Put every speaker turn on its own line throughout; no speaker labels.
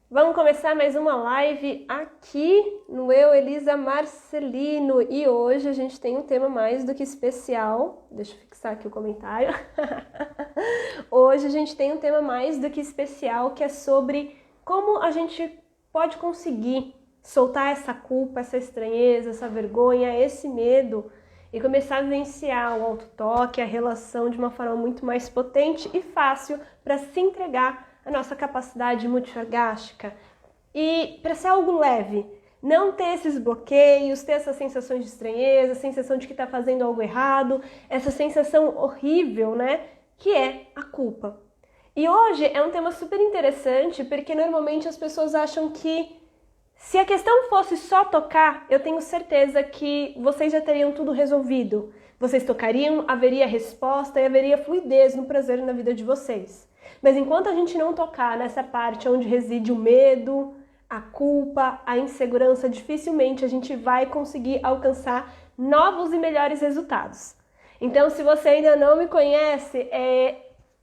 Vamos começar mais uma live aqui no Eu, Elisa Marcelino. E hoje a gente tem um tema mais do que especial. Deixa eu fixar aqui o comentário. Hoje a gente tem um tema mais do que especial, que é sobre como a gente pode conseguir soltar essa culpa, essa estranheza, essa vergonha, esse medo e começar a vivenciar o autotoque, a relação de uma forma muito mais potente e fácil para se entregar a nossa capacidade multiorgástica e para ser algo leve, não ter esses bloqueios, ter essas sensações de estranheza, sensação de que está fazendo algo errado, essa sensação horrível, né, que é a culpa. E hoje é um tema super interessante porque normalmente as pessoas acham que se a questão fosse só tocar, eu tenho certeza que vocês já teriam tudo resolvido. Vocês tocariam, haveria resposta e haveria fluidez no prazer na vida de vocês. Mas enquanto a gente não tocar nessa parte onde reside o medo, a culpa, a insegurança, dificilmente a gente vai conseguir alcançar novos e melhores resultados. Então, se você ainda não me conhece,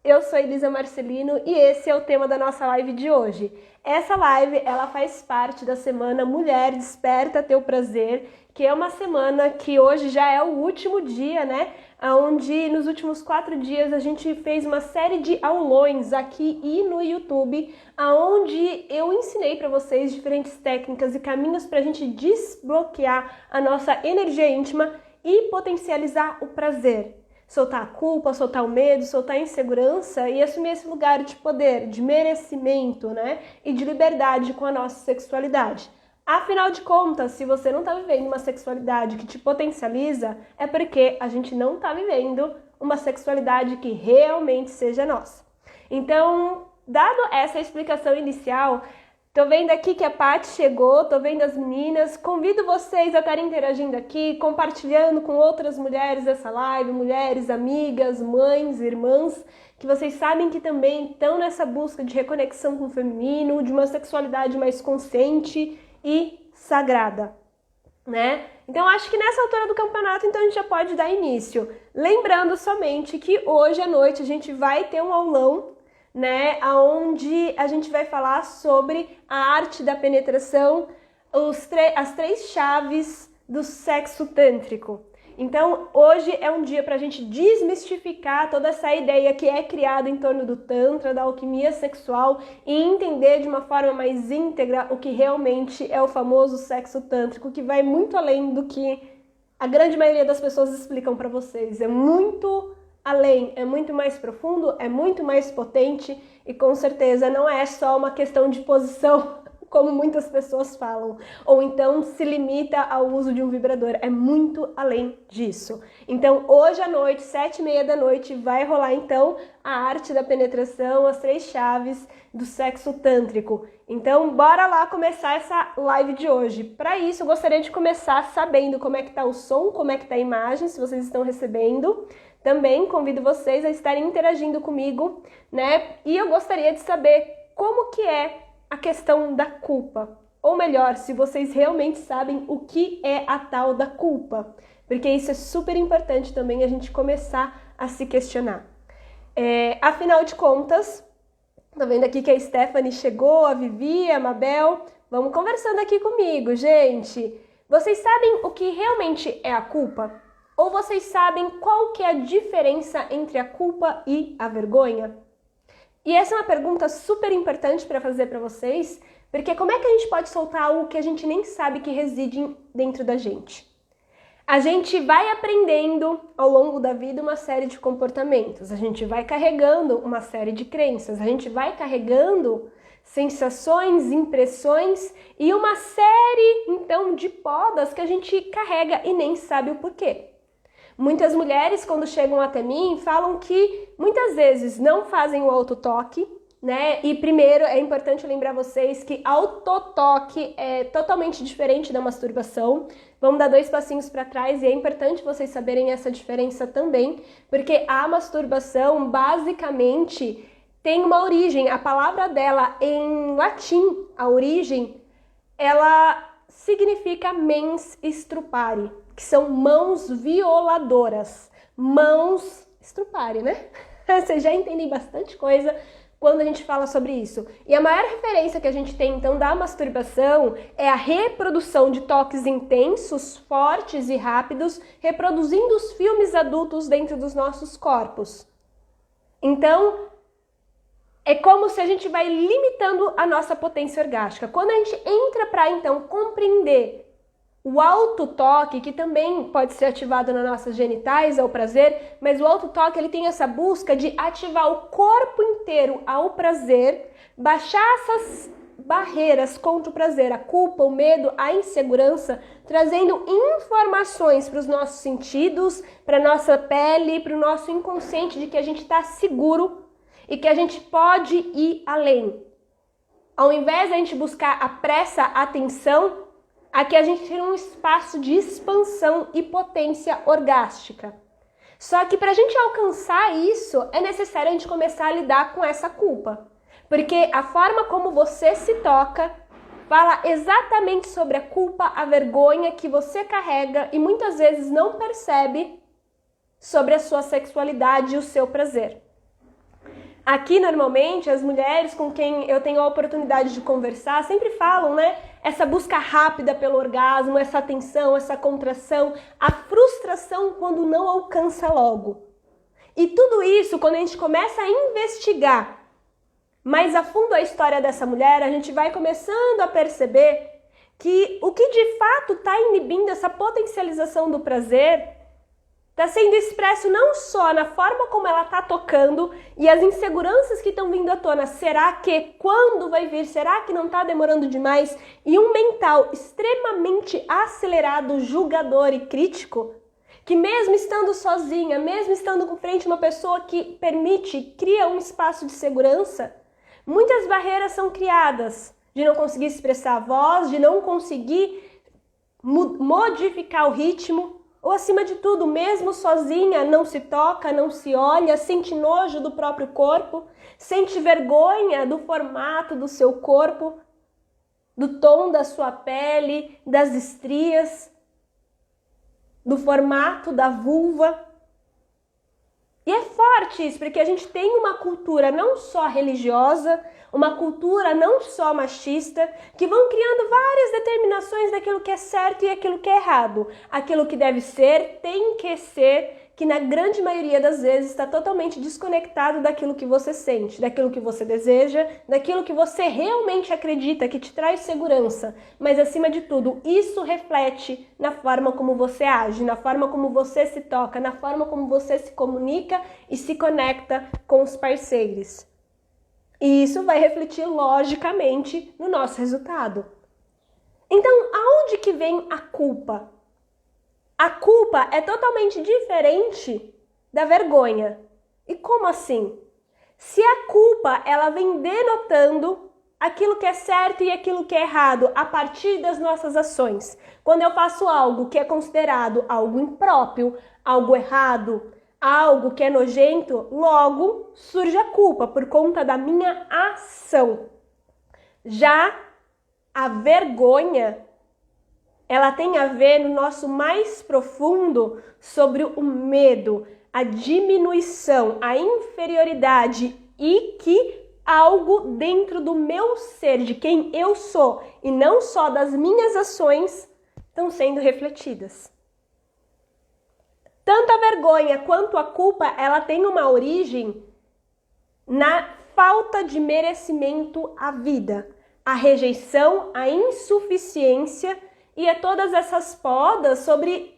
eu sou Elisa Marcelino e esse é o tema da nossa live de hoje. Essa live, ela faz parte da semana Mulher Desperta Teu Prazer, que é uma semana que hoje já é o último dia, né? Onde nos últimos 4 dias a gente fez uma série de aulões aqui e no YouTube, onde eu ensinei para vocês diferentes técnicas e caminhos para a gente desbloquear a nossa energia íntima e potencializar o prazer. Soltar a culpa, soltar o medo, soltar a insegurança e assumir esse lugar de poder, de merecimento, né? E de liberdade com a nossa sexualidade. Afinal de contas, se você não está vivendo uma sexualidade que te potencializa, é porque a gente não está vivendo uma sexualidade que realmente seja nossa. Então, dado essa explicação inicial, tô vendo aqui que a Paty chegou, tô vendo as meninas, convido vocês a estarem interagindo aqui, compartilhando com outras mulheres dessa live, mulheres, amigas, mães, irmãs, que vocês sabem que também estão nessa busca de reconexão com o feminino, de uma sexualidade mais consciente e sagrada, né? Então acho que nessa altura do campeonato então a gente já pode dar início. Lembrando somente que hoje à noite a gente vai ter um aulão, né, onde a gente vai falar sobre a arte da penetração, as 3 chaves do sexo tântrico. Então, hoje é um dia para a gente desmistificar toda essa ideia que é criada em torno do Tantra, da alquimia sexual e entender de uma forma mais íntegra o que realmente é o famoso sexo tântrico, que vai muito além do que a grande maioria das pessoas explicam para vocês. É muito além, é muito mais profundo, é muito mais potente e com certeza não é só uma questão de posição, como muitas pessoas falam, ou então se limita ao uso de um vibrador, é muito além disso. Então hoje à noite, 7h30 da noite, vai rolar então a arte da penetração, as 3 chaves do sexo tântrico. Então bora lá começar essa live de hoje. Para isso eu gostaria de começar sabendo como é que tá o som, como é que tá a imagem, se vocês estão recebendo. Também convido vocês a estarem interagindo comigo, né? E eu gostaria de saber como que é a questão da culpa. Ou melhor, se vocês realmente sabem o que é a tal da culpa. Porque isso é super importante também a gente começar a se questionar. Afinal de contas, tô vendo aqui que a Stephanie chegou, a Vivi, a Mabel. Vamos conversando aqui comigo, gente. Vocês sabem o que realmente é a culpa? Ou vocês sabem qual que é a diferença entre a culpa e a vergonha? E essa é uma pergunta super importante para fazer para vocês, porque como é que a gente pode soltar algo que a gente nem sabe que reside dentro da gente? A gente vai aprendendo ao longo da vida uma série de comportamentos, a gente vai carregando uma série de crenças, a gente vai carregando sensações, impressões e uma série, então, de podas que a gente carrega e nem sabe o porquê. Muitas mulheres, quando chegam até mim, falam que muitas vezes não fazem o autotoque, né? E primeiro é importante lembrar vocês que autotoque é totalmente diferente da masturbação. Vamos dar 2 passinhos para trás e é importante vocês saberem essa diferença também, porque a masturbação basicamente tem uma origem, a palavra dela em latim, a origem, ela significa mens strupare, que são mãos violadoras, mãos strupare, né? Vocês já entendem bastante coisa quando a gente fala sobre isso. E a maior referência que a gente tem, então, da masturbação é a reprodução de toques intensos, fortes e rápidos, reproduzindo os filmes adultos dentro dos nossos corpos. Então, é como se a gente vai limitando a nossa potência orgástica. Quando a gente entra para, então, compreender o autotoque, que também pode ser ativado nas nossas genitais, ao prazer, mas o autotoque ele tem essa busca de ativar o corpo inteiro ao prazer, baixar essas barreiras contra o prazer, a culpa, o medo, a insegurança, trazendo informações para os nossos sentidos, para a nossa pele, para o nosso inconsciente de que a gente está seguro e que a gente pode ir além. Ao invés de a gente buscar a pressa, a atenção, aqui a gente tem um espaço de expansão e potência orgástica. Só que para a gente alcançar isso, é necessário a gente começar a lidar com essa culpa. Porque a forma como você se toca fala exatamente sobre a culpa, a vergonha que você carrega e muitas vezes não percebe sobre a sua sexualidade e o seu prazer. Aqui, normalmente, as mulheres com quem eu tenho a oportunidade de conversar sempre falam, né? Essa busca rápida pelo orgasmo, essa tensão, essa contração, a frustração quando não alcança logo. E tudo isso, quando a gente começa a investigar mais a fundo a história dessa mulher, a gente vai começando a perceber que o que de fato está inibindo essa potencialização do prazer está sendo expresso não só na forma como ela está tocando e as inseguranças que estão vindo à tona. Será que? Quando vai vir? Será que não está demorando demais? E um mental extremamente acelerado, julgador e crítico, que mesmo estando sozinha, mesmo estando com frente a uma pessoa que permite, cria um espaço de segurança, muitas barreiras são criadas de não conseguir expressar a voz, de não conseguir modificar o ritmo, ou acima de tudo, mesmo sozinha, não se toca, não se olha, sente nojo do próprio corpo, sente vergonha do formato do seu corpo, do tom da sua pele, das estrias, do formato da vulva. E é forte isso, porque a gente tem uma cultura não só religiosa, uma cultura não só machista, que vão criando várias determinações daquilo que é certo e aquilo que é errado. Aquilo que deve ser, tem que ser, que na grande maioria das vezes está totalmente desconectado daquilo que você sente, daquilo que você deseja, daquilo que você realmente acredita, que te traz segurança. Mas acima de tudo, isso reflete na forma como você age, na forma como você se toca, na forma como você se comunica e se conecta com os parceiros. E isso vai refletir logicamente no nosso resultado. Então, aonde que vem a culpa? A culpa é totalmente diferente da vergonha. E como assim? Se a culpa ela vem denotando aquilo que é certo e aquilo que é errado a partir das nossas ações. Quando eu faço algo que é considerado algo impróprio, algo errado, algo que é nojento, logo surge a culpa por conta da minha ação. Já a vergonha, ela tem a ver no nosso mais profundo sobre o medo, a diminuição, a inferioridade e que algo dentro do meu ser, de quem eu sou e não só das minhas ações, estão sendo refletidas. Tanto a vergonha quanto a culpa, ela tem uma origem na falta de merecimento à vida, a rejeição, a insuficiência e a todas essas podas sobre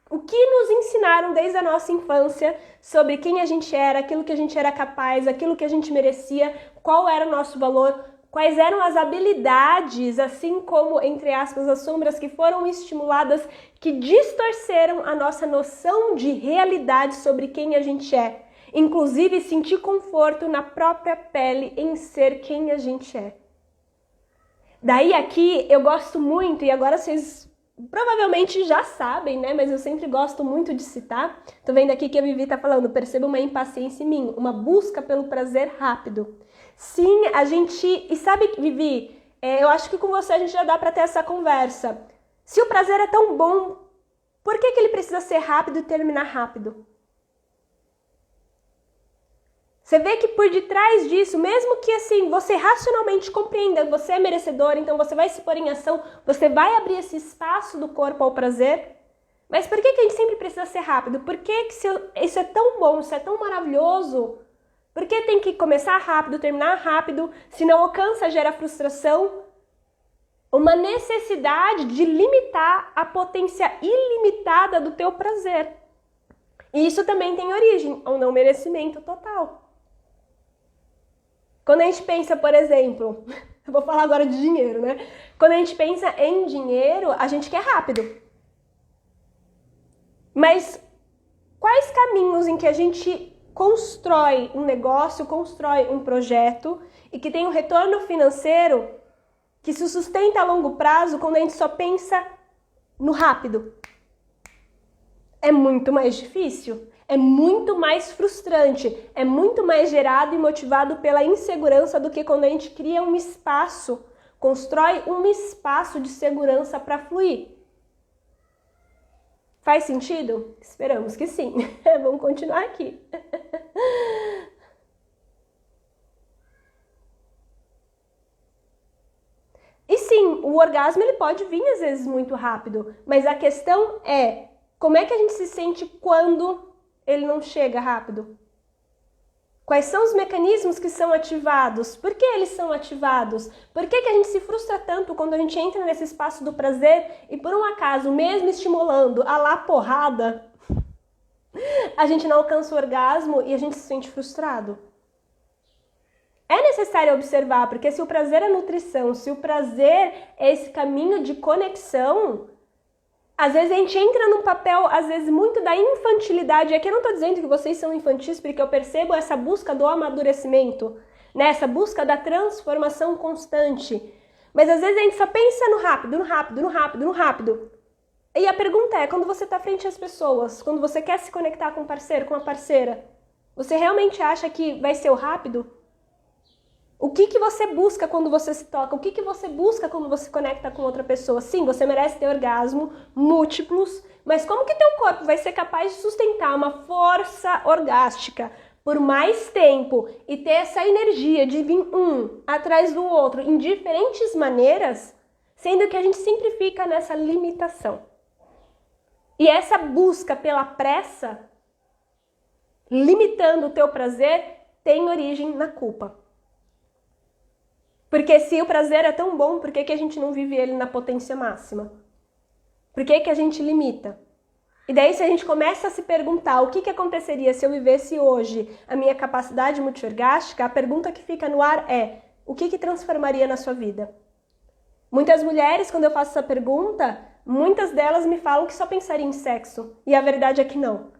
o que nos ensinaram desde a nossa infância, sobre quem a gente era, aquilo que a gente era capaz, aquilo que a gente merecia, qual era o nosso valor, quais eram as habilidades, assim como, entre aspas, as sombras que foram estimuladas, que distorceram a nossa noção de realidade sobre quem a gente é. Inclusive, sentir conforto na própria pele em ser quem a gente é. Daí aqui eu gosto muito, e agora vocês provavelmente já sabem, né? Mas eu sempre gosto muito de citar. Tô vendo aqui que a Vivi tá falando, perceba uma impaciência em mim, uma busca pelo prazer rápido. Sim, a gente... E sabe, Vivi, eu acho que com você a gente já dá pra ter essa conversa. Se o prazer é tão bom, por que ele precisa ser rápido e terminar rápido? Você vê que por detrás disso, mesmo que assim, você racionalmente compreenda que você é merecedor, então você vai se pôr em ação, você vai abrir esse espaço do corpo ao prazer. Mas por que a gente sempre precisa ser rápido? Por que isso é tão bom, isso é tão maravilhoso? Por que tem que começar rápido, terminar rápido? Se não alcança, gera frustração. Uma necessidade de limitar a potência ilimitada do teu prazer. E isso também tem origem ao não merecimento total. Quando a gente pensa, por exemplo, eu vou falar agora de dinheiro, né? Quando a gente pensa em dinheiro, a gente quer rápido. Mas quais caminhos em que a gente constrói um negócio, constrói um projeto e que tem um retorno financeiro que se sustenta a longo prazo quando a gente só pensa no rápido? É muito mais difícil, é muito mais frustrante, é muito mais gerado e motivado pela insegurança do que quando a gente cria um espaço, constrói um espaço de segurança para fluir. Faz sentido? Esperamos que sim. Vamos continuar aqui. E sim, o orgasmo ele pode vir às vezes muito rápido, mas a questão é como é que a gente se sente quando ele não chega rápido? Quais são os mecanismos que são ativados? Por que eles são ativados? Por que a gente se frustra tanto quando a gente entra nesse espaço do prazer e por um acaso, mesmo estimulando a lá porrada, a gente não alcança o orgasmo e a gente se sente frustrado? É necessário observar, porque se o prazer é nutrição, se o prazer é esse caminho de conexão, às vezes a gente entra num papel, às vezes, muito da infantilidade. Aqui eu não estou dizendo que vocês são infantis, porque eu percebo essa busca do amadurecimento, né? Essa busca da transformação constante. Mas às vezes a gente só pensa no rápido, no rápido, no rápido, no rápido. E a pergunta é, quando você está frente às pessoas, quando você quer se conectar com um parceiro, com uma parceira, você realmente acha que vai ser o rápido? O que você busca quando você se toca? O que você busca quando você conecta com outra pessoa? Sim, você merece ter orgasmo, múltiplos, mas como que teu corpo vai ser capaz de sustentar uma força orgástica por mais tempo e ter essa energia de vir um atrás do outro em diferentes maneiras, sendo que a gente sempre fica nessa limitação? E essa busca pela pressa, limitando o teu prazer, tem origem na culpa. Porque se o prazer é tão bom, por que a gente não vive ele na potência máxima? Por que a gente limita? E daí se a gente começa a se perguntar o que aconteceria se eu vivesse hoje a minha capacidade multiorgástica, a pergunta que fica no ar é, o que transformaria na sua vida? Muitas mulheres, quando eu faço essa pergunta, muitas delas me falam que só pensariam em sexo. E a verdade é que não.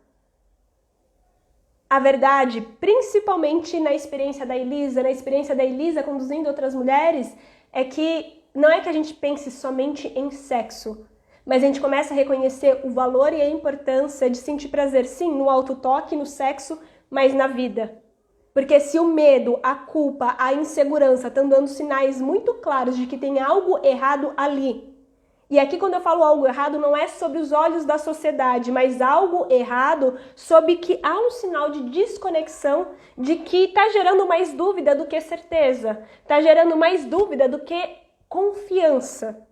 A verdade, principalmente na experiência da Elisa conduzindo outras mulheres, é que não é que a gente pense somente em sexo, mas a gente começa a reconhecer o valor e a importância de sentir prazer, sim, no autotoque, no sexo, mas na vida. Porque se o medo, a culpa, a insegurança estão dando sinais muito claros de que tem algo errado ali, e aqui quando eu falo algo errado não é sobre os olhos da sociedade, mas algo errado sobre que há um sinal de desconexão, de que está gerando mais dúvida do que certeza, está gerando mais dúvida do que confiança.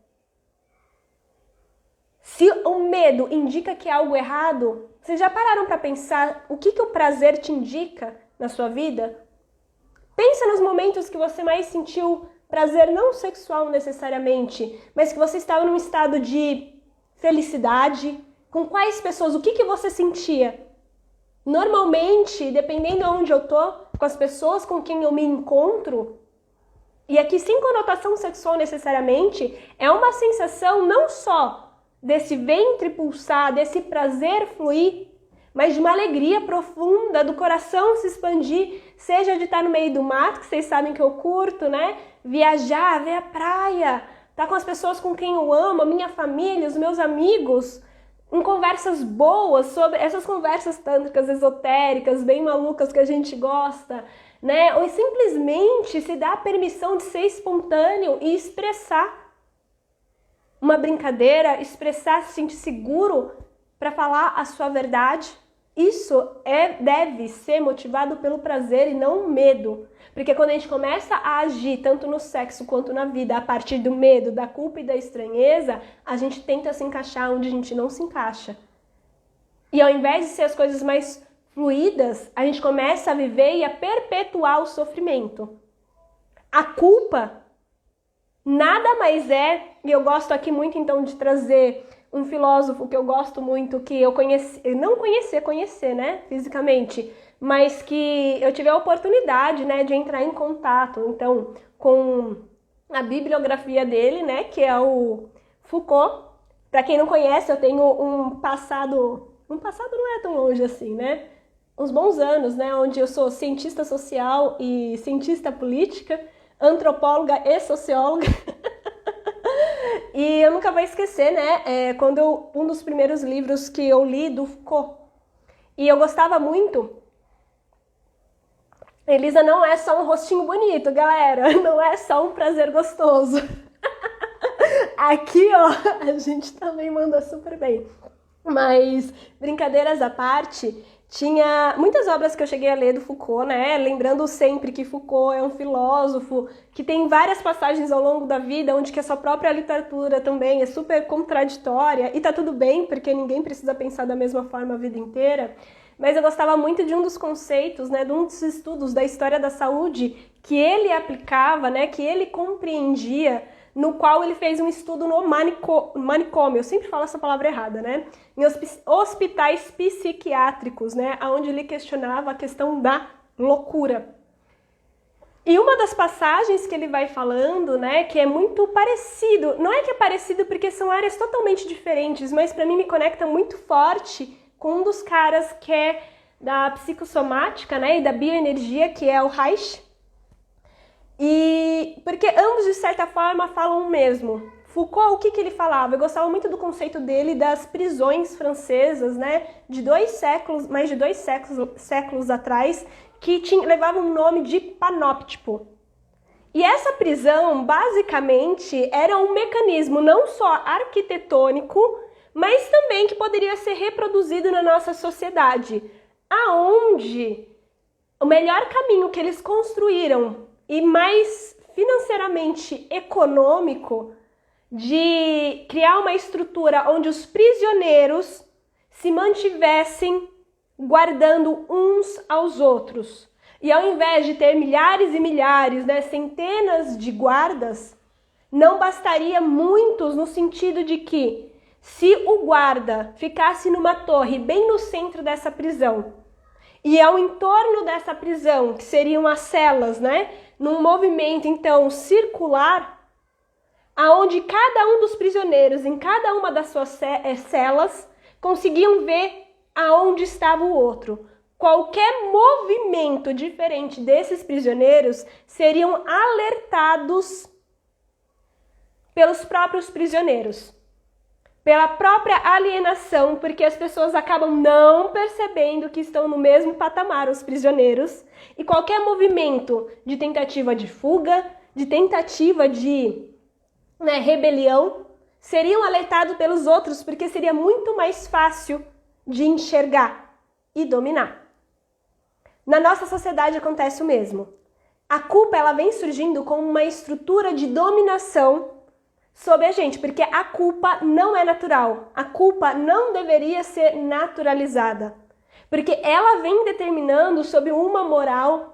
Se o medo indica que é algo errado, vocês já pararam para pensar o que o prazer te indica na sua vida? Pensa nos momentos que você mais sentiu prazer não sexual necessariamente, mas que você estava num estado de felicidade. Com quais pessoas? O que você sentia? Normalmente, dependendo de onde eu tô, com as pessoas com quem eu me encontro, e aqui sem conotação sexual necessariamente, é uma sensação não só desse ventre pulsar, desse prazer fluir, mas de uma alegria profunda, do coração se expandir, seja de estar no meio do mato, que vocês sabem que eu curto, né? Viajar, ver a praia, estar com as pessoas com quem eu amo, a minha família, os meus amigos, em conversas boas, sobre essas conversas tântricas, esotéricas, bem malucas que a gente gosta, né? Ou simplesmente se dar a permissão de ser espontâneo e expressar uma brincadeira, expressar, se sentir seguro para falar a sua verdade. isso deve ser motivado pelo prazer e não o medo. Porque quando a gente começa a agir, tanto no sexo quanto na vida, a partir do medo, da culpa e da estranheza, a gente tenta se encaixar onde a gente não se encaixa. E ao invés de ser as coisas mais fluídas, a gente começa a viver e a perpetuar o sofrimento. A culpa nada mais é, e eu gosto aqui muito então de trazer um filósofo que eu gosto muito, que eu conhecer, né, fisicamente, mas que eu tive a oportunidade, né, de entrar em contato, então, com a bibliografia dele, né, que é o Foucault. Para quem não conhece, eu tenho um passado não é tão longe assim, né, uns bons anos, né, onde eu sou cientista social e cientista política, antropóloga e socióloga. E eu nunca vou esquecer, né, um dos primeiros livros que eu li do Foucault. E eu gostava muito. Elisa não é só um rostinho bonito, galera. Não é só um prazer gostoso. Aqui, ó, a gente também manda super bem. Mas, brincadeiras à parte, tinha muitas obras que eu cheguei a ler do Foucault, né? Lembrando sempre que Foucault é um filósofo que tem várias passagens ao longo da vida onde que a sua própria literatura também é super contraditória, e tá tudo bem, porque ninguém precisa pensar da mesma forma a vida inteira. Mas eu gostava muito de um dos conceitos, né, de um dos estudos da história da saúde que ele aplicava, né, que ele compreendia, no qual ele fez um estudo no manicômio, eu sempre falo essa palavra errada, né? Em hospitais psiquiátricos, né? Onde ele questionava a questão da loucura. E uma das passagens que ele vai falando, né, que é muito parecido, não é que é parecido porque são áreas totalmente diferentes, mas para mim me conecta muito forte com um dos caras que é da psicossomática, né, e da bioenergia, que é o Reich. E porque ambos, de certa forma, falam o mesmo. Foucault, o que ele falava? Eu gostava muito do conceito dele das prisões francesas, né? Mais de dois séculos atrás, que levavam o nome de panóptico. E essa prisão, basicamente, era um mecanismo não só arquitetônico, mas também que poderia ser reproduzido na nossa sociedade, aonde o melhor caminho que eles construíram e mais financeiramente econômico de criar uma estrutura onde os prisioneiros se mantivessem guardando uns aos outros. E ao invés de ter milhares e milhares, né, centenas de guardas, não bastaria muitos no sentido de que se o guarda ficasse numa torre bem no centro dessa prisão, e ao entorno dessa prisão, que seriam as celas, né, num movimento, então, circular, aonde cada um dos prisioneiros, em cada uma das suas celas, conseguiam ver aonde estava o outro. Qualquer movimento diferente desses prisioneiros seriam alertados pelos próprios prisioneiros, pela própria alienação, porque as pessoas acabam não percebendo que estão no mesmo patamar, os prisioneiros, e qualquer movimento de tentativa de fuga, de tentativa de rebelião, seriam alertados pelos outros, porque seria muito mais fácil de enxergar e dominar. Na nossa sociedade acontece o mesmo. A culpa, ela vem surgindo como uma estrutura de dominação sobre a gente, porque a culpa não é natural, a culpa não deveria ser naturalizada, porque ela vem determinando sobre uma moral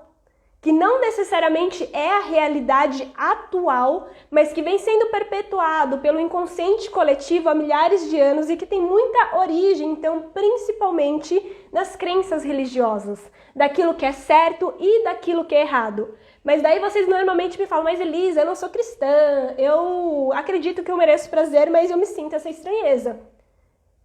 que não necessariamente é a realidade atual, mas que vem sendo perpetuado pelo inconsciente coletivo há milhares de anos e que tem muita origem, então, principalmente nas crenças religiosas, daquilo que é certo e daquilo que é errado. Mas daí vocês normalmente me falam, mas Elisa, eu não sou cristã, eu acredito que eu mereço prazer, mas eu me sinto essa estranheza.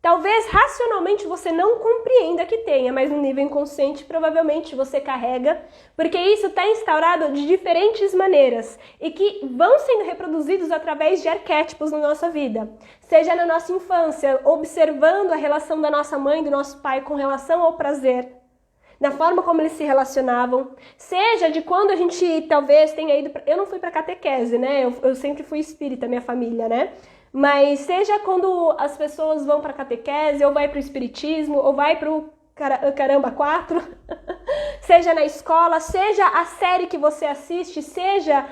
Talvez racionalmente você não compreenda que tenha, mas no nível inconsciente provavelmente você carrega, porque isso está instaurado de diferentes maneiras e que vão sendo reproduzidos através de arquétipos na nossa vida. Seja na nossa infância, observando a relação da nossa mãe e do nosso pai com relação ao prazer, na forma como eles se relacionavam, seja de quando a gente talvez tenha ido... Eu não fui para catequese, né? Eu sempre fui espírita, minha família, né? Mas seja quando as pessoas vão para catequese, ou vai para o espiritismo, ou vai para o caramba, 4, seja na escola, seja a série que você assiste, seja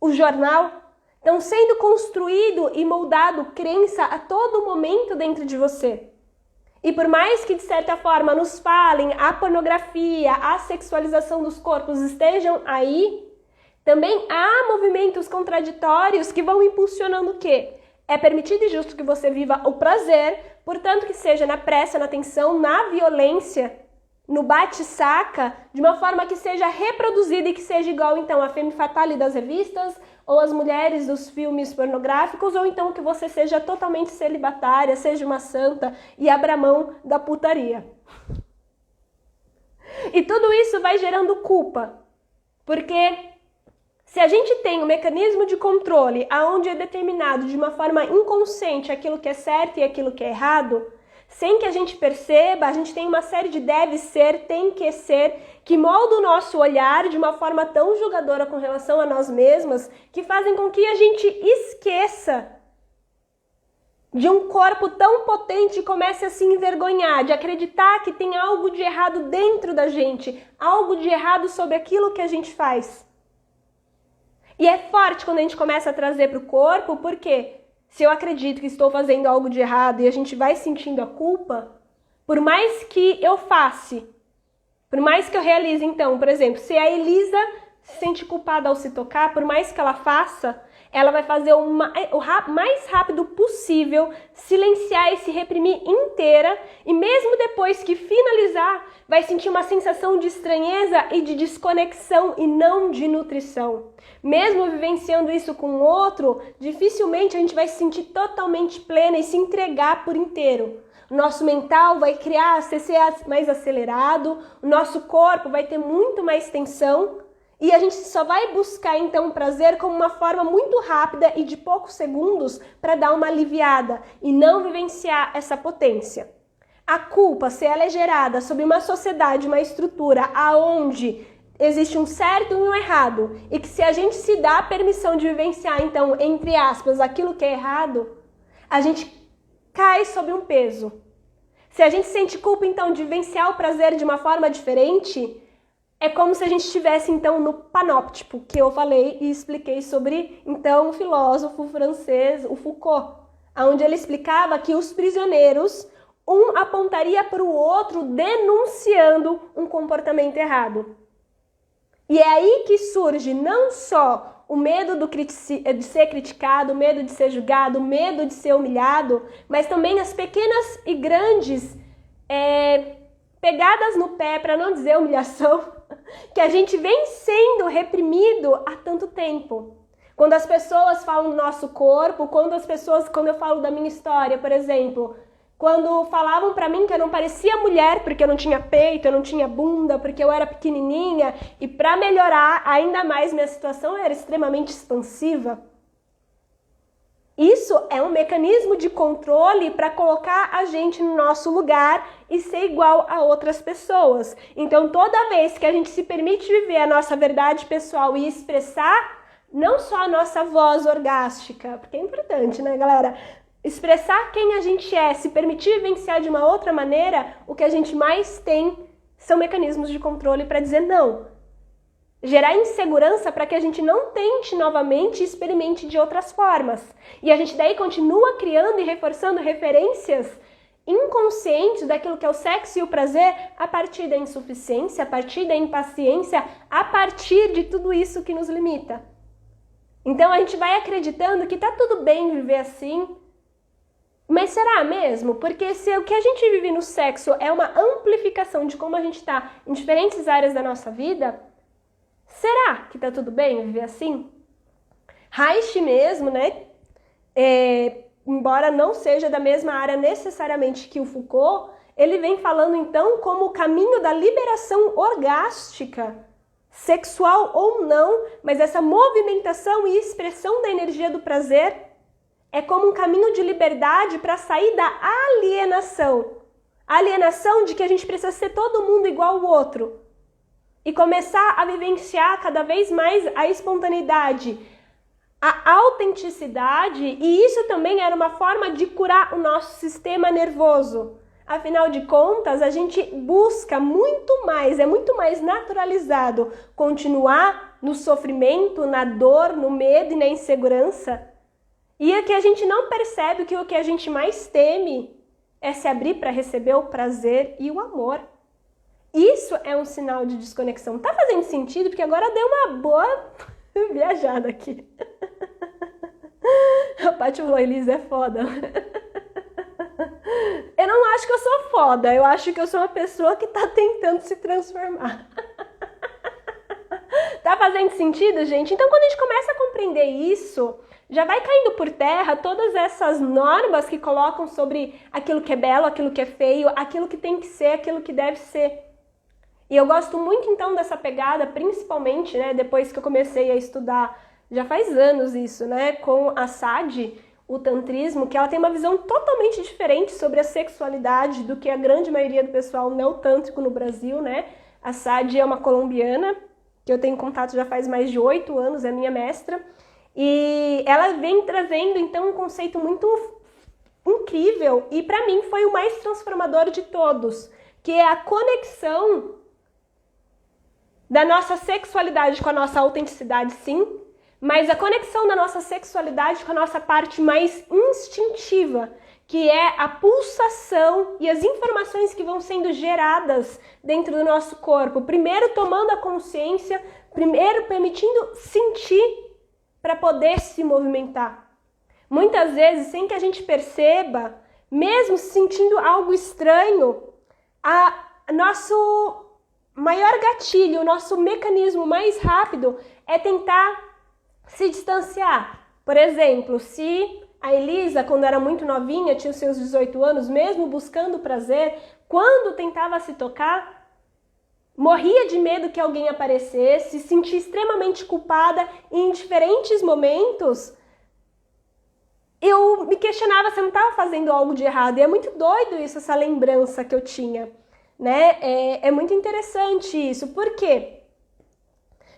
o jornal, estão sendo construído e moldado crença a todo momento dentro de você. E por mais que, de certa forma, nos falem a pornografia, a sexualização dos corpos estejam aí, também há movimentos contraditórios que vão impulsionando o quê? É permitido e justo que você viva o prazer, portanto que seja na pressa, na tensão, na violência, no bate-saca, de uma forma que seja reproduzida e que seja igual, então, a femme fatale das revistas, ou as mulheres dos filmes pornográficos, ou então que você seja totalmente celibatária, seja uma santa e abra mão da putaria. E tudo isso vai gerando culpa, porque se a gente tem um mecanismo de controle aonde é determinado de uma forma inconsciente aquilo que é certo e aquilo que é errado, sem que a gente perceba, a gente tem uma série de deve ser, tem que ser, que molda o nosso olhar de uma forma tão julgadora com relação a nós mesmas, que fazem com que a gente esqueça de um corpo tão potente e comece a se envergonhar, de acreditar que tem algo de errado dentro da gente, algo de errado sobre aquilo que a gente faz. E é forte quando a gente começa a trazer para o corpo, porque se eu acredito que estou fazendo algo de errado e a gente vai sentindo a culpa, por mais que eu faça, por mais que eu realize, então, por exemplo, se a Elisa se sente culpada ao se tocar, por mais que ela faça, ela vai fazer o mais rápido possível, silenciar e se reprimir inteira, e mesmo depois que finalizar, vai sentir uma sensação de estranheza e de desconexão e não de nutrição. Mesmo vivenciando isso com o outro, dificilmente a gente vai se sentir totalmente plena e se entregar por inteiro. O nosso mental vai ser mais acelerado, o nosso corpo vai ter muito mais tensão, e a gente só vai buscar então o prazer como uma forma muito rápida e de poucos segundos para dar uma aliviada e não vivenciar essa potência. A culpa, se ela é gerada sobre uma sociedade, uma estrutura aonde existe um certo e um errado, e que se a gente se dá a permissão de vivenciar, então, entre aspas, aquilo que é errado, a gente cai sobre um peso. Se a gente sente culpa, então, de vivenciar o prazer de uma forma diferente, é como se a gente estivesse, então, no panóptico, que eu falei e expliquei sobre, então, o filósofo francês, o Foucault, onde ele explicava que os prisioneiros, um apontaria para o outro denunciando um comportamento errado. E é aí que surge não só o medo de ser criticado, o medo de ser julgado, o medo de ser humilhado, mas também as pequenas e grandes pegadas no pé, para não dizer humilhação, que a gente vem sendo reprimido há tanto tempo. Quando as pessoas falam do nosso corpo, quando eu falo da minha história, por exemplo, quando falavam pra mim que eu não parecia mulher porque eu não tinha peito, eu não tinha bunda, porque eu era pequenininha, e pra melhorar ainda mais minha situação eu era extremamente expansiva. Isso é um mecanismo de controle para colocar a gente no nosso lugar e ser igual a outras pessoas. Então, toda vez que a gente se permite viver a nossa verdade pessoal e expressar não só a nossa voz orgástica, porque é importante, né, galera? Expressar quem a gente é, se permitir vivenciar de uma outra maneira, o que a gente mais tem são mecanismos de controle para dizer não. Gerar insegurança para que a gente não tente novamente e experimente de outras formas. E a gente daí continua criando e reforçando referências inconscientes daquilo que é o sexo e o prazer a partir da insuficiência, a partir da impaciência, a partir de tudo isso que nos limita. Então a gente vai acreditando que tá tudo bem viver assim. Mas será mesmo? Porque se o que a gente vive no sexo é uma amplificação de como a gente está em diferentes áreas da nossa vida, será que tá tudo bem viver assim? Reich mesmo, né? Embora não seja da mesma área necessariamente que o Foucault, ele vem falando então como o caminho da liberação orgástica, sexual ou não, mas essa movimentação e expressão da energia do prazer é como um caminho de liberdade para sair da alienação. A alienação de que a gente precisa ser todo mundo igual ao outro. E começar a vivenciar cada vez mais a espontaneidade, a autenticidade. E isso também era uma forma de curar o nosso sistema nervoso. Afinal de contas, a gente busca muito mais, é muito mais naturalizado continuar no sofrimento, na dor, no medo e na insegurança. E é que a gente não percebe que o que a gente mais teme é se abrir para receber o prazer e o amor. Isso é um sinal de desconexão. Tá fazendo sentido? Porque agora deu uma boa viajada aqui. A Paty falou, Elisa é foda. Eu não acho que eu sou foda, eu acho que eu sou uma pessoa que tá tentando se transformar. Tá fazendo sentido, gente? Então, quando a gente começa a compreender isso, já vai caindo por terra todas essas normas que colocam sobre aquilo que é belo, aquilo que é feio, aquilo que tem que ser, aquilo que deve ser. E eu gosto muito, então, dessa pegada, principalmente, né, depois que eu comecei a estudar, já faz anos isso, né, com a Sadie, o tantrismo, que ela tem uma visão totalmente diferente sobre a sexualidade do que a grande maioria do pessoal neotântrico no Brasil, né? A Sadie é uma colombiana, que eu tenho contato já faz mais de 8 anos, é minha mestra, e ela vem trazendo, então, um conceito muito incrível, e para mim foi o mais transformador de todos, que é a conexão da nossa sexualidade com a nossa autenticidade, sim, mas a conexão da nossa sexualidade com a nossa parte mais instintiva, que é a pulsação e as informações que vão sendo geradas dentro do nosso corpo. Primeiro tomando a consciência, primeiro permitindo sentir para poder se movimentar. Muitas vezes, sem que a gente perceba, mesmo sentindo algo estranho, nosso maior gatilho, o nosso mecanismo mais rápido é tentar se distanciar. Por exemplo, se a Elisa, quando era muito novinha, tinha os seus 18 anos, mesmo buscando prazer, quando tentava se tocar, morria de medo que alguém aparecesse, se sentia extremamente culpada e em diferentes momentos eu me questionava se eu não estava fazendo algo de errado. E é muito doido isso, essa lembrança que eu tinha, né? É muito interessante isso. Por quê?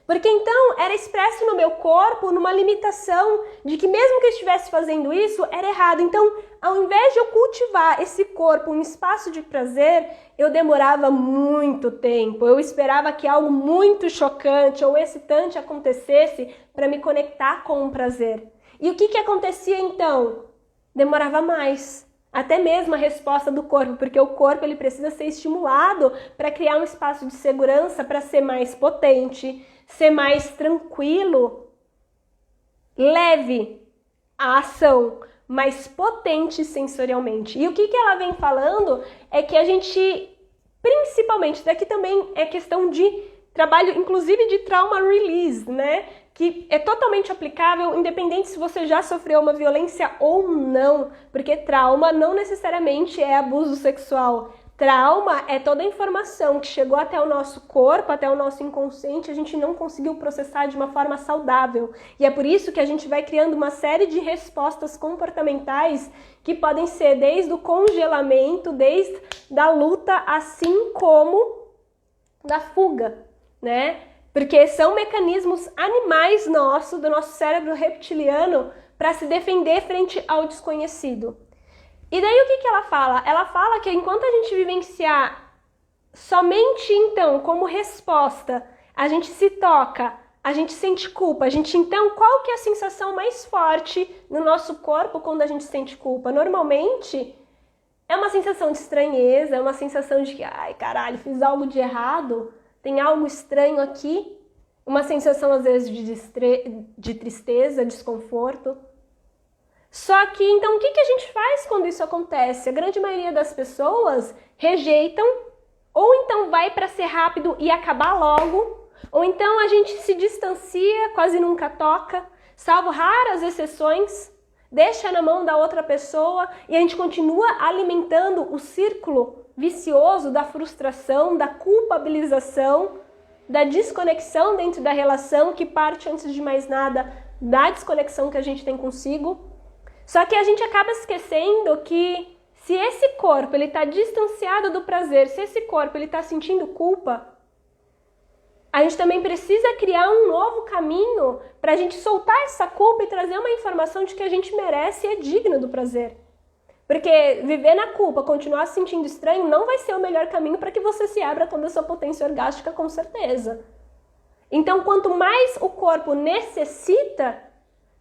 Porque então era expresso no meu corpo numa limitação de que mesmo que eu estivesse fazendo isso, era errado. Então, ao invés de eu cultivar esse corpo, um espaço de prazer, eu demorava muito tempo. Eu esperava que algo muito chocante ou excitante acontecesse para me conectar com o prazer. E o que acontecia então? Demorava mais. Até mesmo a resposta do corpo, porque o corpo ele precisa ser estimulado para criar um espaço de segurança, para ser mais potente, ser mais tranquilo, leve a ação, mais potente sensorialmente. E o que ela vem falando é que a gente, principalmente, daqui também é questão de trabalho, inclusive de trauma release, né? Que é totalmente aplicável, independente se você já sofreu uma violência ou não, porque trauma não necessariamente é abuso sexual. Trauma é toda a informação que chegou até o nosso corpo, até o nosso inconsciente, a gente não conseguiu processar de uma forma saudável. E é por isso que a gente vai criando uma série de respostas comportamentais que podem ser desde o congelamento, desde da luta, assim como da fuga, né? Porque são mecanismos animais nossos, do nosso cérebro reptiliano, para se defender frente ao desconhecido. E daí o que ela fala? Ela fala que enquanto a gente vivenciar somente então como resposta, a gente se toca, a gente sente culpa, a gente então, qual que é a sensação mais forte no nosso corpo quando a gente sente culpa? Normalmente é uma sensação de estranheza, é uma sensação de que, ai caralho, fiz algo de errado, tem algo estranho aqui, uma sensação às vezes de tristeza, desconforto. Só que, então, o que a gente faz quando isso acontece? A grande maioria das pessoas rejeitam, ou então vai para ser rápido e acabar logo, ou então a gente se distancia, quase nunca toca, salvo raras exceções, deixa na mão da outra pessoa e a gente continua alimentando o círculo vicioso da frustração, da culpabilização, da desconexão dentro da relação, que parte, antes de mais nada, da desconexão que a gente tem consigo. Só que a gente acaba esquecendo que se esse corpo está distanciado do prazer, se esse corpo está sentindo culpa, a gente também precisa criar um novo caminho para a gente soltar essa culpa e trazer uma informação de que a gente merece e é digno do prazer. Porque viver na culpa, continuar se sentindo estranho, não vai ser o melhor caminho para que você se abra toda a sua potência orgástica, com certeza. Então, quanto mais o corpo necessita,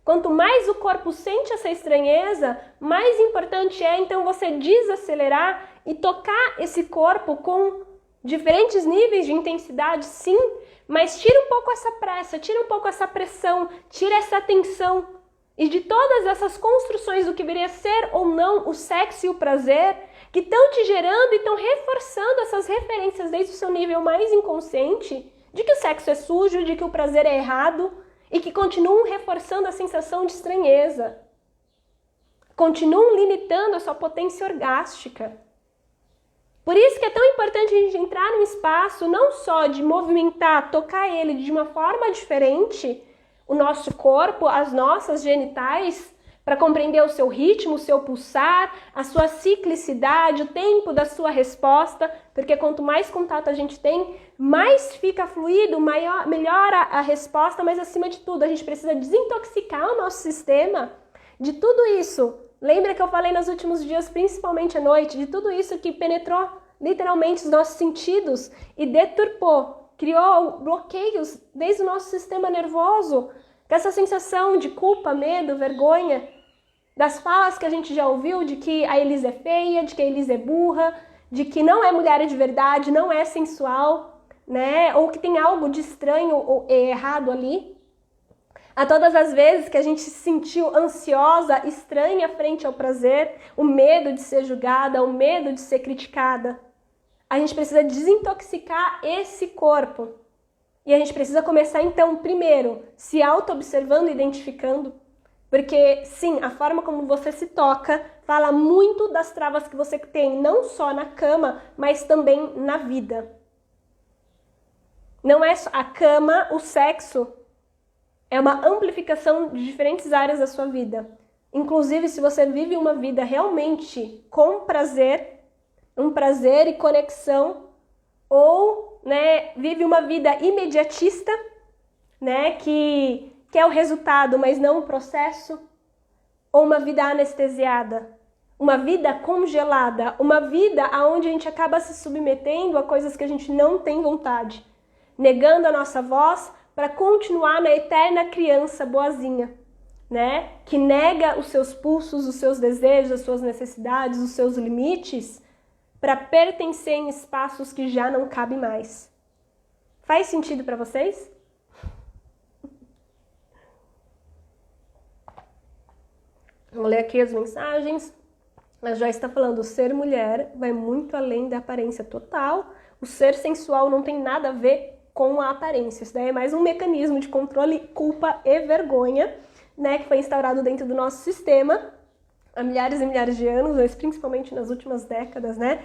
quanto mais o corpo sente essa estranheza, mais importante é, então, você desacelerar e tocar esse corpo com diferentes níveis de intensidade, sim, mas tira um pouco essa pressa, tira um pouco essa pressão, tira essa tensão. E de todas essas construções do que viria a ser ou não o sexo e o prazer, que estão te gerando e estão reforçando essas referências desde o seu nível mais inconsciente, de que o sexo é sujo, de que o prazer é errado, e que continuam reforçando a sensação de estranheza. Continuam limitando a sua potência orgástica. Por isso que é tão importante a gente entrar num espaço não só de movimentar, tocar ele de uma forma diferente, o nosso corpo, as nossas genitais, para compreender o seu ritmo, o seu pulsar, a sua ciclicidade, o tempo da sua resposta, porque quanto mais contato a gente tem, mais fica fluido, melhora a resposta, mas acima de tudo, a gente precisa desintoxicar o nosso sistema de tudo isso. Lembra que eu falei nos últimos dias, principalmente à noite, de tudo isso que penetrou literalmente os nossos sentidos e deturpou, criou bloqueios desde o nosso sistema nervoso, dessa sensação de culpa, medo, vergonha, das falas que a gente já ouviu de que a Elisa é feia, de que a Elisa é burra, de que não é mulher de verdade, não é sensual, né? Ou que tem algo de estranho ou errado ali. A todas as vezes que a gente se sentiu ansiosa, estranha frente ao prazer, o medo de ser julgada, o medo de ser criticada. A gente precisa desintoxicar esse corpo. E a gente precisa começar, então, primeiro, se auto-observando e identificando. Porque, sim, a forma como você se toca fala muito das travas que você tem, não só na cama, mas também na vida. Não é só a cama, o sexo, é uma amplificação de diferentes áreas da sua vida. Inclusive, se você vive uma vida realmente com prazer, um prazer e conexão, ou, né, vive uma vida imediatista, né, que é o resultado, mas não o processo, ou uma vida anestesiada, uma vida congelada, uma vida onde a gente acaba se submetendo a coisas que a gente não tem vontade, negando a nossa voz para continuar na eterna criança boazinha, né, que nega os seus pulsos, os seus desejos, as suas necessidades, os seus limites, para pertencer em espaços que já não cabem mais. Faz sentido para vocês? Vou ler aqui as mensagens. A Joyce está falando, o ser mulher vai muito além da aparência total. O ser sensual não tem nada a ver com a aparência. Isso daí é mais um mecanismo de controle, culpa e vergonha, né, que foi instaurado dentro do nosso sistema há milhares e milhares de anos, mas principalmente nas últimas décadas, né?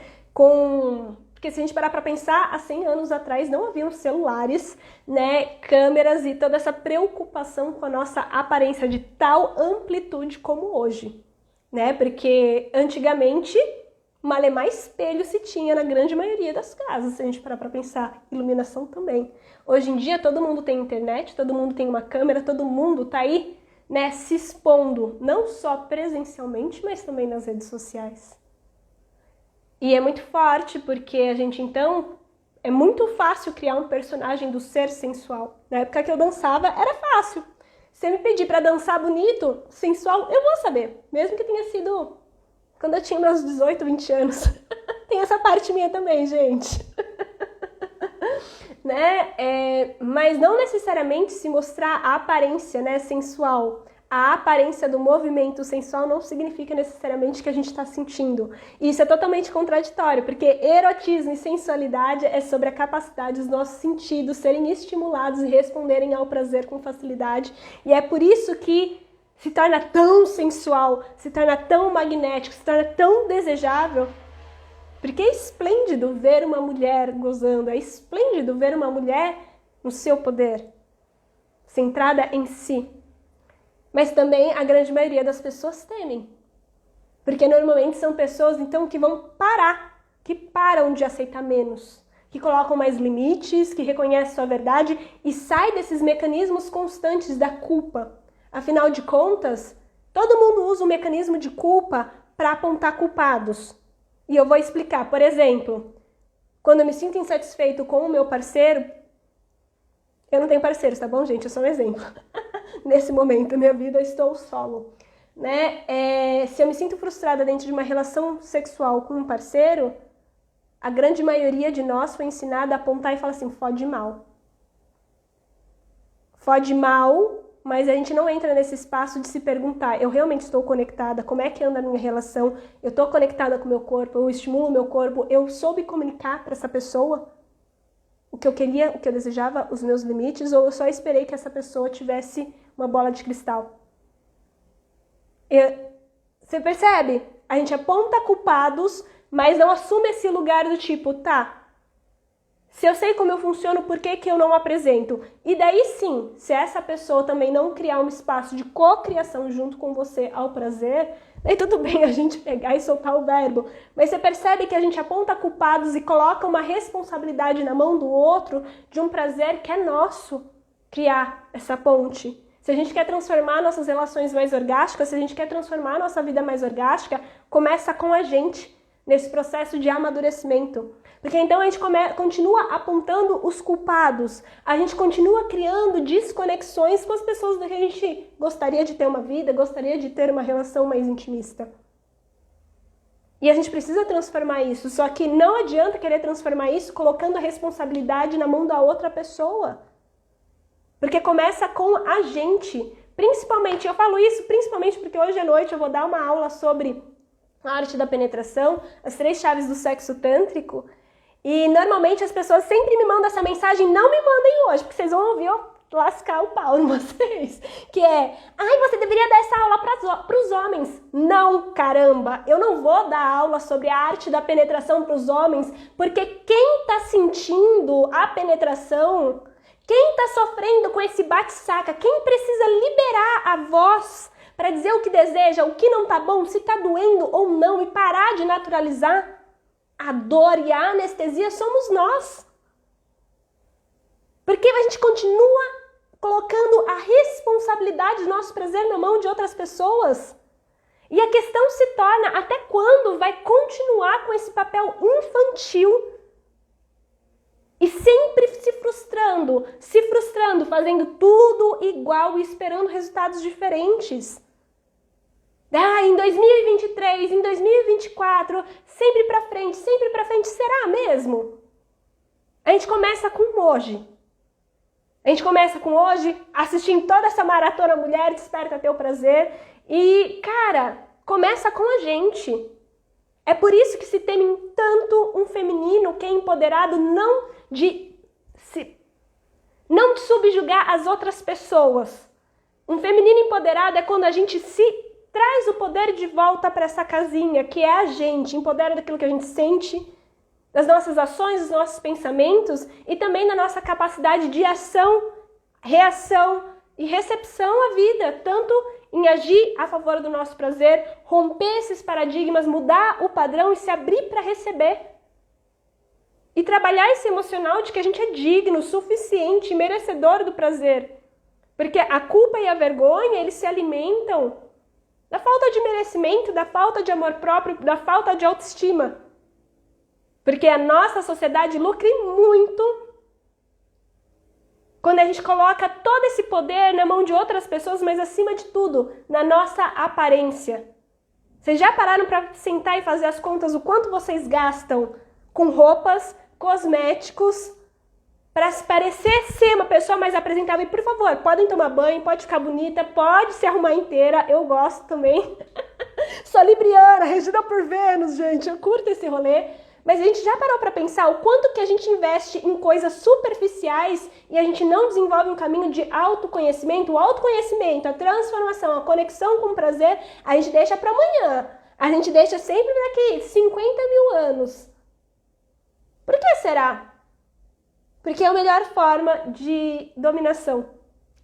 Porque se a gente parar para pensar, há 100 anos atrás não haviam celulares, né, câmeras e toda essa preocupação com a nossa aparência de tal amplitude como hoje, né? Porque antigamente, malemar espelho se tinha na grande maioria das casas, se a gente parar para pensar, iluminação também. Hoje em dia todo mundo tem internet, todo mundo tem uma câmera, todo mundo tá aí, né, se expondo, não só presencialmente, mas também nas redes sociais. E é muito forte, porque a gente, então, é muito fácil criar um personagem do ser sensual. Na época que eu dançava, era fácil. Se você me pedir pra dançar bonito, sensual, eu vou saber. Mesmo que tenha sido quando eu tinha meus 18, 20 anos. Tem essa parte minha também, gente. Né? Mas não necessariamente se mostrar a aparência, né, sensual. A aparência do movimento sensual não significa necessariamente que a gente está sentindo. E isso é totalmente contraditório, porque erotismo e sensualidade é sobre a capacidade dos nossos sentidos serem estimulados e responderem ao prazer com facilidade. E é por isso que se torna tão sensual, se torna tão magnético, se torna tão desejável. Porque é esplêndido ver uma mulher gozando, é esplêndido ver uma mulher no seu poder, centrada em si. Mas também a grande maioria das pessoas temem. Porque normalmente são pessoas, então, que vão parar, que param de aceitar menos, que colocam mais limites, que reconhecem sua verdade e saem desses mecanismos constantes da culpa. Afinal de contas, todo mundo usa o mecanismo de culpa para apontar culpados. E eu vou explicar. Por exemplo, quando eu me sinto insatisfeito com o meu parceiro, eu não tenho parceiros, tá bom, gente? É só um exemplo. Nesse momento da minha vida, eu estou solo. Né? Se eu me sinto frustrada dentro de uma relação sexual com um parceiro, a grande maioria de nós foi ensinada a apontar e falar assim, fode mal. Fode mal, mas a gente não entra nesse espaço de se perguntar, eu realmente estou conectada, como é que anda a minha relação, eu estou conectada com o meu corpo, eu estimulo o meu corpo, eu soube comunicar para essa pessoa o que eu queria, o que eu desejava, os meus limites, ou eu só esperei que essa pessoa tivesse uma bola de cristal. Você percebe? A gente aponta culpados, mas não assume esse lugar do tipo, tá, se eu sei como eu funciono, por que eu não apresento? E daí sim, se essa pessoa também não criar um espaço de cocriação junto com você ao prazer, daí tudo bem a gente pegar e soltar o verbo. Mas você percebe que a gente aponta culpados e coloca uma responsabilidade na mão do outro de um prazer que é nosso criar essa ponte. Se a gente quer transformar nossas relações mais orgásticas, se a gente quer transformar nossa vida mais orgástica, começa com a gente, nesse processo de amadurecimento. Porque então a gente continua apontando os culpados, a gente continua criando desconexões com as pessoas que a gente gostaria de ter uma vida, gostaria de ter uma relação mais intimista. E a gente precisa transformar isso, só que não adianta querer transformar isso colocando a responsabilidade na mão da outra pessoa. Porque começa com a gente. Principalmente, eu falo isso principalmente porque hoje à noite eu vou dar uma aula sobre a arte da penetração, as 3 chaves do sexo tântrico. E normalmente as pessoas sempre me mandam essa mensagem, não me mandem hoje, porque vocês vão ouvir eu lascar o pau em vocês. Que é, ai, você deveria dar essa aula para os homens. Não, caramba, eu não vou dar aula sobre a arte da penetração para os homens, porque quem está sentindo a penetração, quem está sofrendo com esse bate-saca, quem precisa liberar a voz para dizer o que deseja, o que não tá bom, se tá doendo ou não, e parar de naturalizar a dor e a anestesia, somos nós. Porque a gente continua colocando a responsabilidade do nosso prazer na mão de outras pessoas. E a questão se torna, até quando vai continuar com esse papel infantil e sempre se frustrando, fazendo tudo igual e esperando resultados diferentes. Em 2023, em 2024, sempre pra frente, será mesmo? A gente começa com hoje. A gente começa com hoje, assistindo toda essa maratona Mulher Desperta Teu Prazer. E, cara, começa com a gente. É por isso que se teme tanto um feminino que é empoderado não de subjugar as outras pessoas. Um feminino empoderado é quando a gente se traz o poder de volta para essa casinha, que é a gente, empodera daquilo que a gente sente, das nossas ações, dos nossos pensamentos e também da nossa capacidade de ação, reação e recepção à vida, tanto em agir a favor do nosso prazer, romper esses paradigmas, mudar o padrão e se abrir para receber. E trabalhar esse emocional de que a gente é digno, suficiente, merecedor do prazer. Porque a culpa e a vergonha, eles se alimentam da falta de merecimento, da falta de amor próprio, da falta de autoestima. Porque a nossa sociedade lucra muito quando a gente coloca todo esse poder na mão de outras pessoas, mas acima de tudo, na nossa aparência. Vocês já pararam para sentar e fazer as contas o quanto vocês gastam com roupas, cosméticos, para se parecer ser uma pessoa mais apresentável? E por favor, podem tomar banho, pode ficar bonita, pode se arrumar inteira, eu gosto também. Sou libriana, regida por Vênus, gente, eu curto esse rolê. Mas a gente já parou para pensar o quanto que a gente investe em coisas superficiais e a gente não desenvolve um caminho de autoconhecimento? O autoconhecimento, a transformação, a conexão com o prazer, a gente deixa para amanhã. A gente deixa sempre daqui 50 mil anos. Por que será? Porque é a melhor forma de dominação,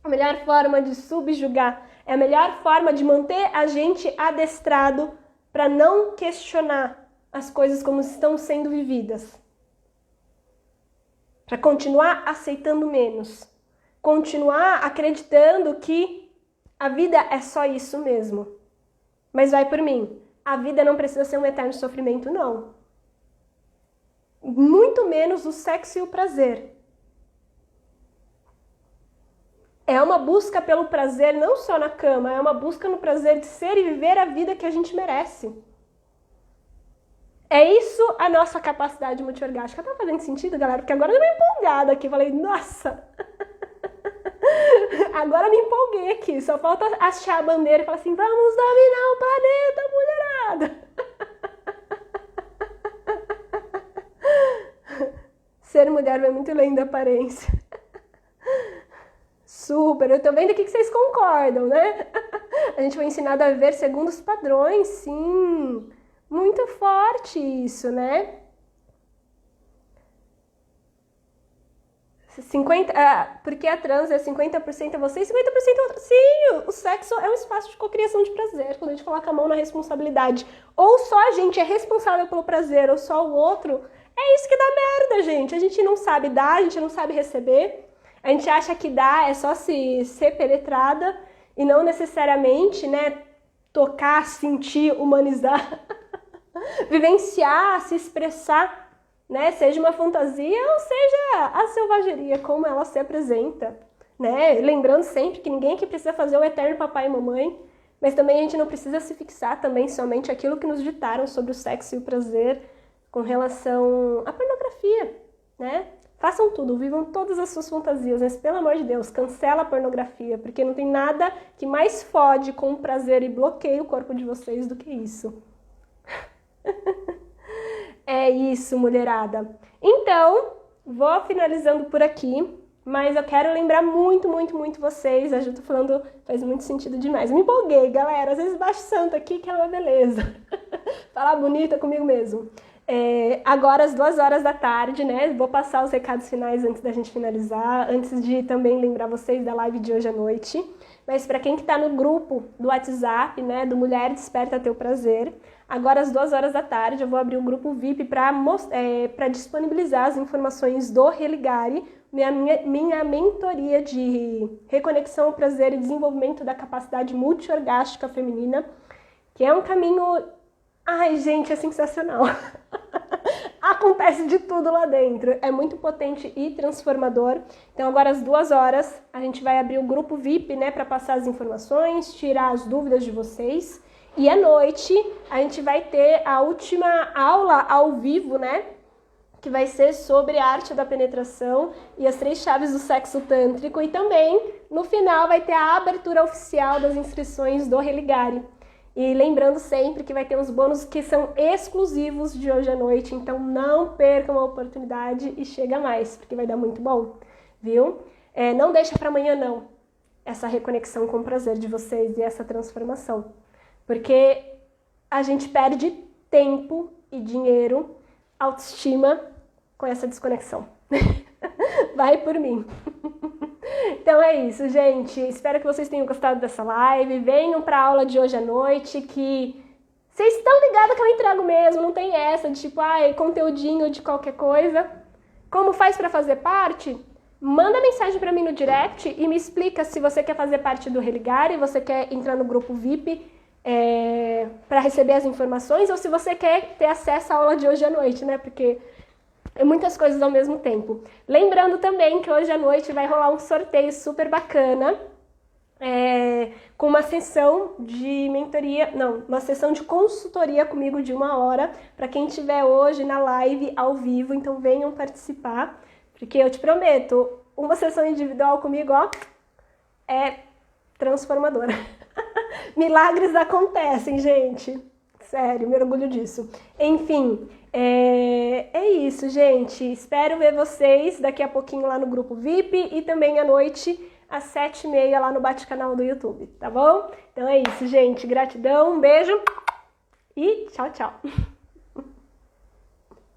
a melhor forma de subjugar, é a melhor forma de manter a gente adestrado para não questionar as coisas como estão sendo vividas. Para continuar aceitando menos, continuar acreditando que a vida é só isso mesmo. Mas vai por mim. a vida não precisa ser um eterno sofrimento, não. Muito menos o sexo e o prazer. É uma busca pelo prazer não só na cama, é uma busca no prazer de ser e viver a vida que a gente merece. É isso a nossa capacidade multiorgástica. Tá fazendo sentido, galera? Porque agora eu tô empolgada aqui. Falei, nossa! Agora me empolguei aqui. Só falta achar a bandeira e falar assim, vamos dominar o planeta, mulherada! Ser mulher vai muito além da aparência. Super, eu tô vendo aqui que vocês concordam, né? A gente foi ensinado a viver segundo os padrões, sim. Muito forte isso, né? 50, porque a trans é 50% é você e 50% é outra. Sim, o sexo é um espaço de cocriação de prazer, quando a gente coloca a mão na responsabilidade. Ou só a gente é responsável pelo prazer, ou só o outro. É isso que dá merda, gente. A gente não sabe dar, a gente não sabe receber. A gente acha que dá é só se ser penetrada e não necessariamente, né, tocar, sentir, humanizar, vivenciar, se expressar, né, seja uma fantasia ou seja a selvageria, como ela se apresenta, né, lembrando sempre que ninguém aqui precisa fazer o eterno papai e mamãe, mas também a gente não precisa se fixar também somente aquilo que nos ditaram sobre o sexo e o prazer com relação à pornografia, né? Façam tudo, vivam todas as suas fantasias, mas pelo amor de Deus, cancela a pornografia, porque não tem nada que mais fode com o prazer e bloqueia o corpo de vocês do que isso. É isso, mulherada. Então, vou finalizando por aqui, mas eu quero lembrar muito vocês, eu já tô falando, faz muito sentido demais. Me empolguei, galera, às vezes baixo santo aqui que é uma beleza. Falar bonita comigo mesmo. Agora às 2h da tarde, né? Vou passar os recados finais antes da gente finalizar, antes de também lembrar vocês da live de hoje à noite. Mas para quem que tá no grupo do WhatsApp, né, do Mulher Desperta Teu Prazer, agora às 2h da tarde eu vou abrir um grupo VIP para disponibilizar as informações do Religare, minha mentoria de reconexão ao prazer e desenvolvimento da capacidade multiorgástica feminina, que é um caminho... Ai, gente, é sensacional. Acontece de tudo lá dentro. É muito potente e transformador. Então, agora às 2h, a gente vai abrir o grupo VIP, né, para passar as informações, tirar as dúvidas de vocês. E à noite, a gente vai ter a última aula ao vivo, né, que vai ser sobre a arte da penetração e as 3 chaves do sexo tântrico. E também, no final, vai ter a abertura oficial das inscrições do Religare. E lembrando sempre que vai ter uns bônus que são exclusivos de hoje à noite, então não percam a oportunidade e chega mais, porque vai dar muito bom, viu? Não deixa para amanhã não, essa reconexão com o prazer de vocês e essa transformação, porque a gente perde tempo e dinheiro, autoestima com essa desconexão. Vai por mim. Então é isso, gente. Espero que vocês tenham gostado dessa live. Venham para a aula de hoje à noite, que vocês estão ligados que eu entrego mesmo. Não tem essa de tipo, conteúdinho de qualquer coisa. Como faz para fazer parte? Manda mensagem para mim no direct e me explica se você quer fazer parte do Religare, você quer entrar no grupo VIP para receber as informações, ou se você quer ter acesso à aula de hoje à noite, né? Porque é muitas coisas ao mesmo tempo. Lembrando também que hoje à noite vai rolar um sorteio super bacana, com uma sessão de mentoria, não, uma sessão de consultoria comigo de 1 hora, para quem estiver hoje na live ao vivo, então venham participar, porque eu te prometo, uma sessão individual comigo, ó, é transformadora. Milagres acontecem, gente. Sério, me orgulho disso. Enfim, é isso, gente. Espero ver vocês daqui a pouquinho lá no grupo VIP e também à noite, às 7h30 lá no Bate-Canal do YouTube, tá bom? Então é isso, gente. Gratidão, um beijo e tchau, tchau.